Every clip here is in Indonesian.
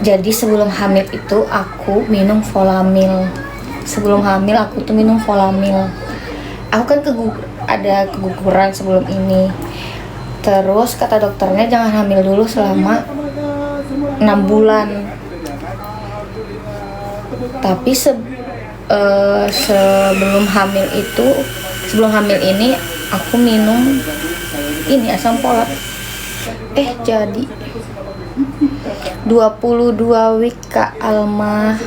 Jadi sebelum hamil itu aku minum Volamil. Sebelum hamil aku tuh minum Volamil. Aku kan ada keguguran sebelum ini. Terus kata dokternya jangan hamil dulu selama 6 bulan. Tapi sebelum hamil ini aku minum ini asam folat. Jadi 22 week Kak Alma.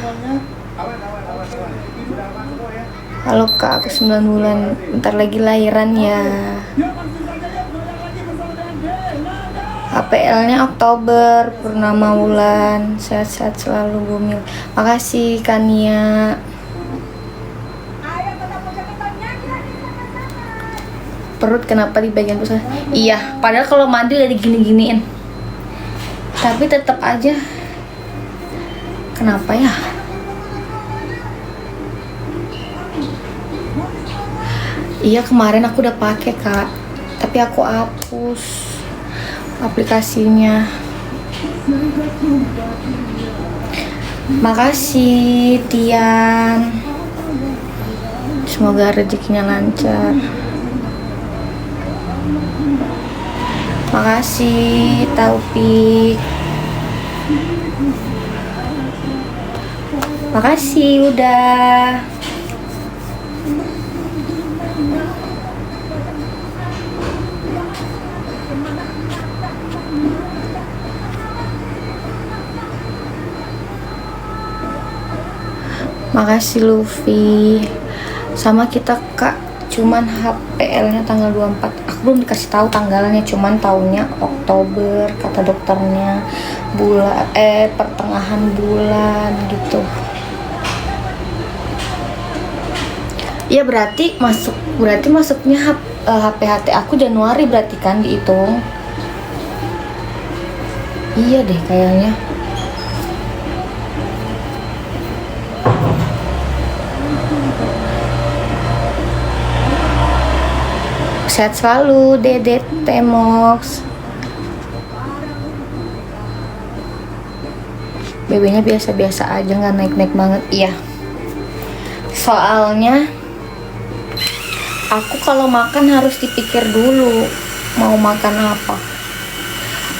Halo Kak, aku 9 bulan, bentar lagi lahiran ya. HPL-nya Oktober, purnama bulan. Sehat-sehat selalu Bumil. Makasih Kania. Perut kenapa di bagian pusat? Iya, padahal kalau mandi udah digini-giniin. Tapi tetap aja. Kenapa ya? Iya, kemarin aku udah pakai Kak, tapi aku hapus aplikasinya. Makasih Tian. Semoga rezekinya lancar. Makasih Taufik. Makasih udah. Makasih Luffy. Sama kita Kak, cuman HPL-nya tanggal 24. Aku belum dikasih tahu tanggalnya, cuman tahunnya Oktober kata dokternya. Pertengahan bulan gitu. Ya berarti masuknya HPHT aku Januari berarti kan dihitung. Iya deh kayaknya. Sehat selalu Dede Temox. BB-nya biasa-biasa aja, nggak naik-naik banget. Iya, soalnya aku kalau makan harus dipikir dulu mau makan apa.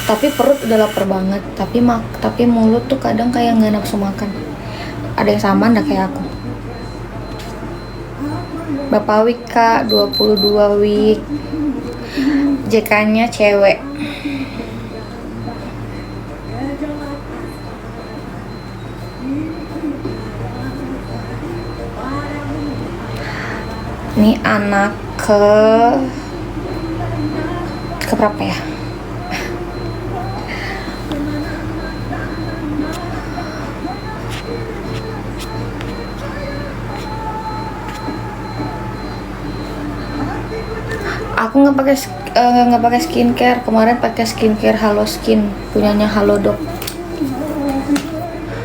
Tapi perut udah lapar banget, tapi mulut tuh kadang kayak nggak nafsu makan. Ada yang sama nggak kayak aku? Bapak Wika 22 week. JK-nya cewek. Ini anak ke berapa ya? Aku nggak pakai skincare. Kemarin pakai skincare Halo Skin punyanya Halodoc.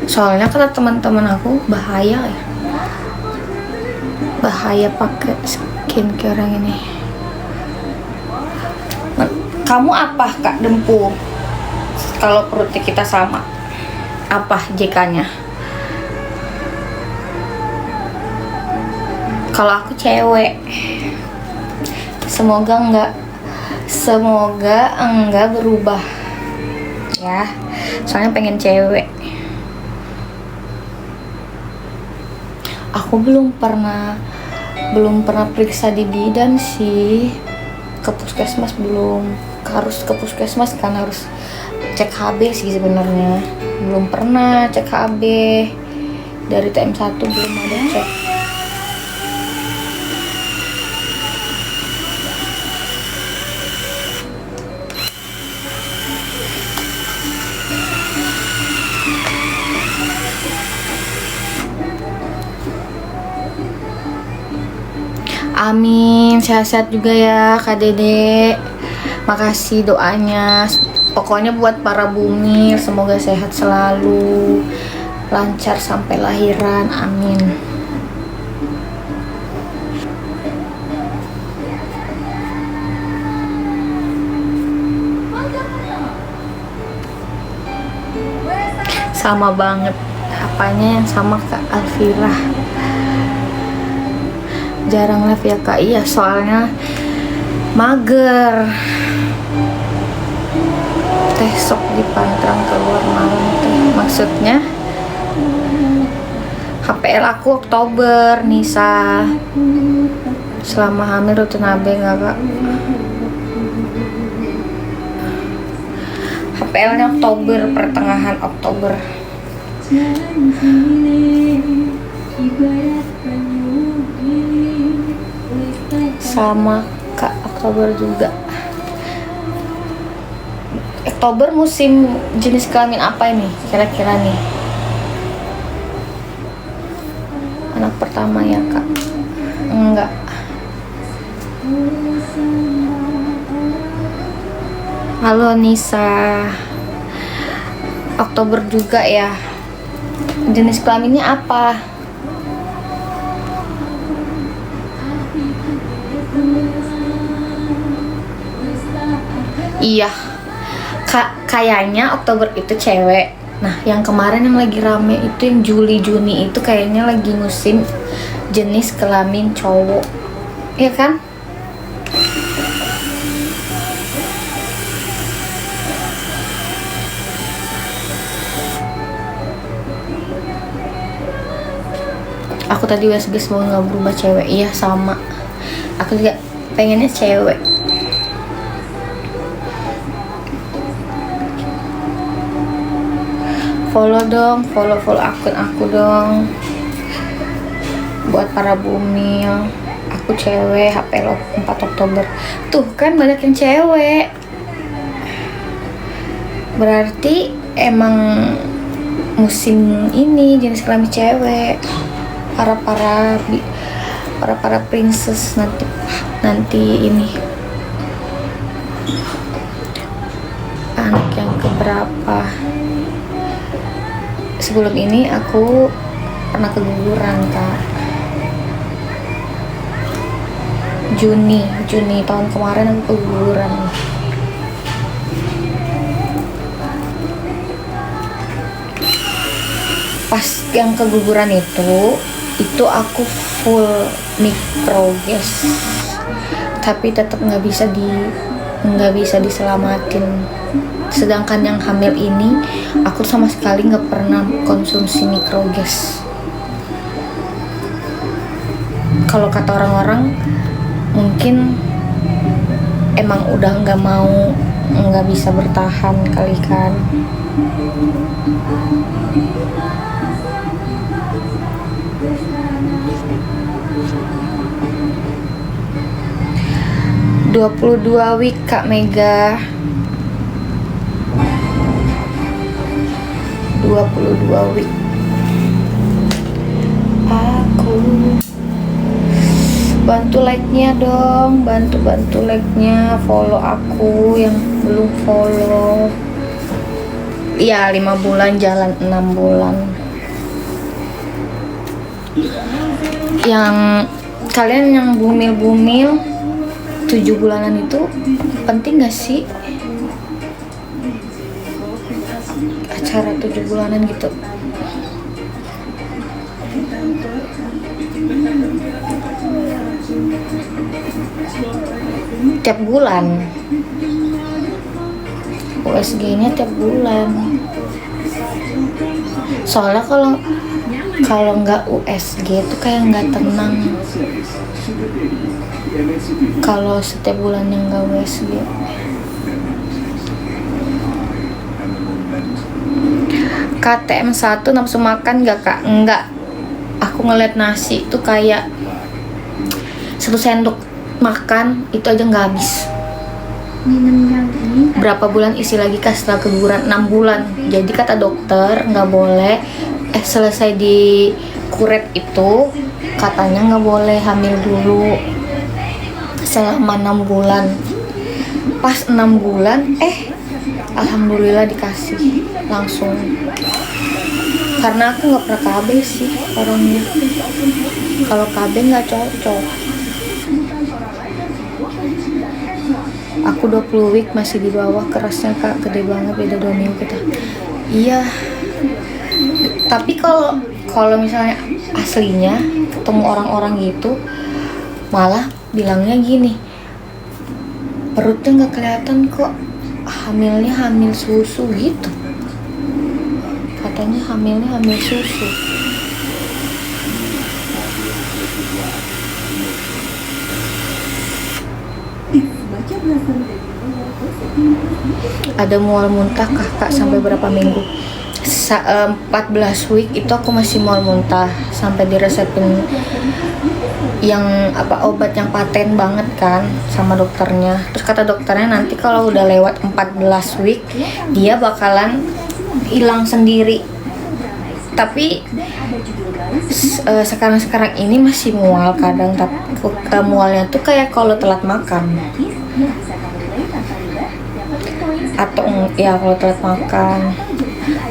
Soalnya kata teman-teman aku bahaya pakai skincare yang ini. Kamu apa Kak Dempu? Kalau perutnya kita sama, apa JK-nya? Kalau aku cewek. Semoga enggak berubah ya, soalnya pengen cewek. Aku belum pernah periksa di bidan sih, ke puskesmas belum. Harus ke puskesmas kan, harus cek HB sih sebenarnya. Belum pernah cek HB, dari TM1 belum ada cek. Amin, sehat-sehat juga ya Kak Dede. Makasih doanya. Pokoknya buat para bumil, semoga sehat selalu, lancar sampai lahiran. Amin. Sama banget. Apanya yang sama Kak Alfira? Jarang live ya Kak. Iya, soalnya mager. Teh sok dipantang keluar malam teh. Maksudnya HPL aku Oktober, Nisa. Selama hamil rutin AB nggak Kak? HPL-nya Oktober, pertengahan Oktober. Sama Kak, Oktober juga. Oktober musim jenis kelamin apa ini kira-kira nih? Anak pertama ya Kak? Enggak. Halo Nisa. Oktober juga ya. Jenis kelaminnya apa? Iya. Kayaknya Oktober itu cewek. Nah, yang kemarin yang lagi rame itu yang Juli Juni itu kayaknya lagi musim jenis kelamin cowok. Iya kan? Aku tadi guys mau nggak berubah cewek. Iya sama. Aku juga pengennya cewek. Follow dong, follow akun aku dong. Buat para bumil, aku cewek, HPL 4 Oktober. Tuh kan banyak yang cewek. Berarti emang musim ini jenis kelamin cewek. Para princess nanti ini anak yang keberapa. Sebelum ini aku pernah keguguran Kak. Juni tahun kemarin aku keguguran. Pas yang keguguran itu aku full mikroges, tapi tetap nggak bisa diselamatin. Sedangkan yang hamil ini aku sama sekali nggak pernah konsumsi mikroges. Kalau kata orang-orang mungkin emang udah nggak bisa bertahan kali kan. 22 week Kak Mega. 22 week. Aku bantu like-nya dong, bantu like-nya, follow aku yang belum follow. Iya, 5 bulan jalan 6 bulan. Yang kalian yang bumil 7 bulanan itu penting gak sih? Acara 7 bulanan gitu. Tiap bulan. USG-nya tiap bulan. Soalnya kalau nggak USG itu kayak nggak tenang. Kalau setiap bulan yang nggak USG. KTM 1 nafsu makan nggak Kak? Enggak. Aku ngeliat nasi itu kayak 1 sendok makan itu aja nggak habis. Berapa bulan isi lagi Kak setelah keguguran? 6 bulan. Jadi kata dokter nggak boleh selesai di kuret itu katanya nggak boleh hamil dulu selama 6 bulan. Pas 6 bulan alhamdulillah dikasih langsung. Karena aku nggak pernah KB sih orangnya. Kalau KB nggak cocok. Aku 20 week masih di bawah, kerasnya Kak, gede banget, beda 2 minggu kita. Iya, Tapi kalau misalnya aslinya ketemu orang-orang gitu malah bilangnya gini, perutnya nggak kelihatan kok, hamilnya hamil susu gitu, katanya hamilnya hamil susu. Ada mual muntah kak sampai berapa minggu? 14 week itu aku masih mual muntah sampai diresepin yang obat yang paten banget kan sama dokternya. Terus kata dokternya nanti kalau udah lewat 14 week dia bakalan hilang sendiri. Tapi sekarang ini masih mual kadang, tapi mualnya tuh kayak kalau telat makan atau ya kalau telat makan.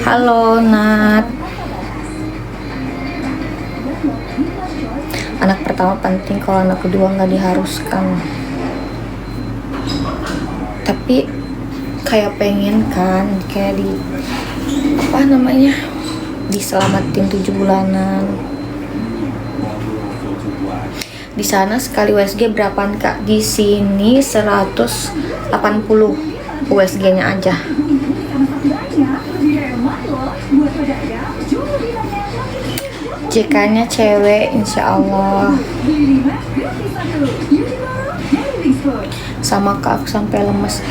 Halo Nat, anak pertama penting, kalau anak kedua nggak diharuskan. Tapi kayak pengen kan, kayak diselamatin 7 bulanan. Di sana sekali USG berapaan kak? Di sini 180 USG-nya aja. JK-nya cewek, insya Allah. Sama kak, aku sampai lemes.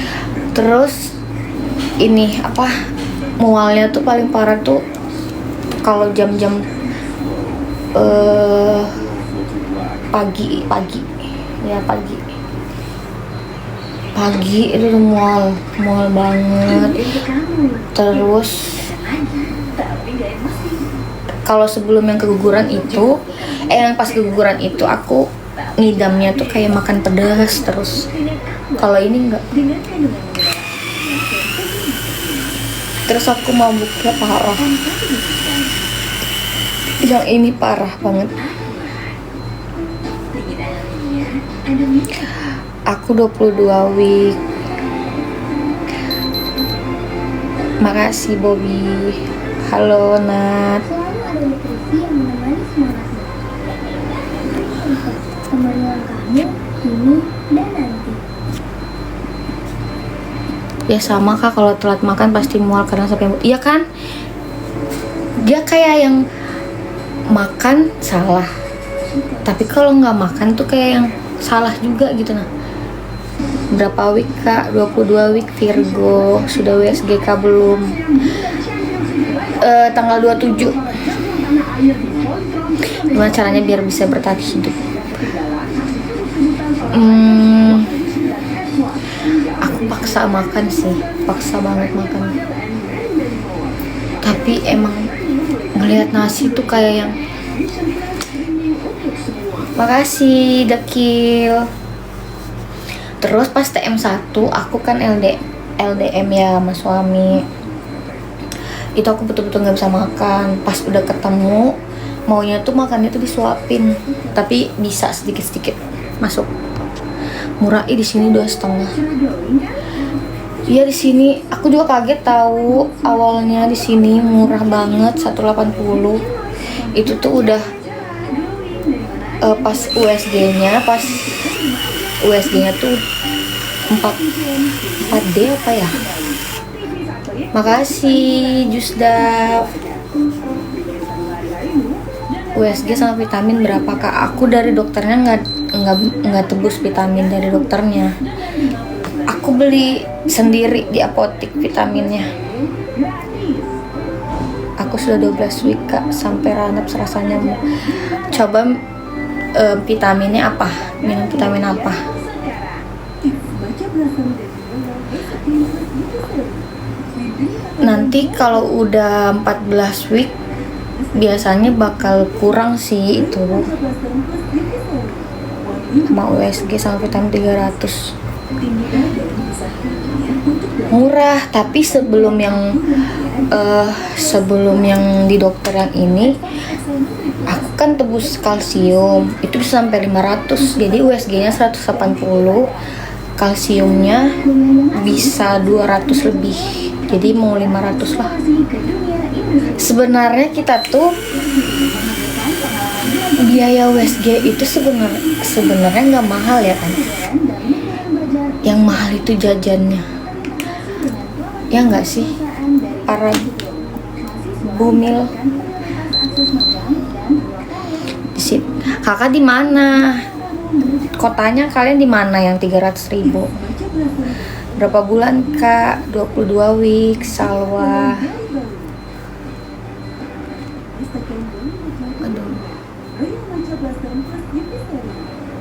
Terus ini mualnya tuh paling parah tuh kalau jam-jam pagi itu tuh mual banget. Terus kalau sebelum yang keguguran itu yang pas keguguran itu aku ngidamnya tuh kayak makan pedas terus. Kalau ini enggak. Terus aku mau buka parah. Yang ini parah banget. Aku 22 week. Makasih Bobby. Halo Nat. Ya sama kak, kalau telat makan pasti mual karena sampai iya kan, dia kayak yang makan salah, tapi kalau nggak makan tuh kayak yang salah juga gitu. Nah, berapa week kak? 22 week Virgo. Sudah WSGK belum? Tanggal 27. Gimana caranya biar bisa bertahan hidup? Aku paksa makan sih, paksa banget makan. Tapi emang ngelihat nasi tuh kayak yang makasih Dekil. Terus pas TM1 aku kan LDM ya sama suami. Itu aku betul-betul nggak bisa makan. Pas udah ketemu maunya tuh makannya tuh disuapin, tapi bisa sedikit-sedikit masuk. Murah di sini 2,5. Iya di sini aku juga kaget tahu awalnya di sini murah banget 180. Itu tuh udah pas USG-nya tuh 4D apa ya? Makasih Jusdaf. USG sama vitamin berapa kak? Aku dari dokternya nggak tebus vitamin dari dokternya. Aku beli sendiri di apotik vitaminnya. Aku sudah 12 week kak, sampai ranap rasanya. Coba vitaminnya apa? Minum vitamin apa? Nanti kalau udah 14 week biasanya bakal kurang sih itu sama USG sama vitamin 300. Murah, tapi sebelum yang di dokter yang ini aku kan tebus kalsium itu bisa sampai 500, jadi USG-nya 180, kalsiumnya bisa 200 lebih, jadi mau 500 lah. Sebenarnya kita tuh biaya USG itu sebenarnya nggak mahal ya kan. Yang mahal itu jajannya. Ya nggak sih? Para bumil. Kakak di mana? Kotanya kalian di mana yang 300.000? Berapa bulan kak? 22 week, Salwa.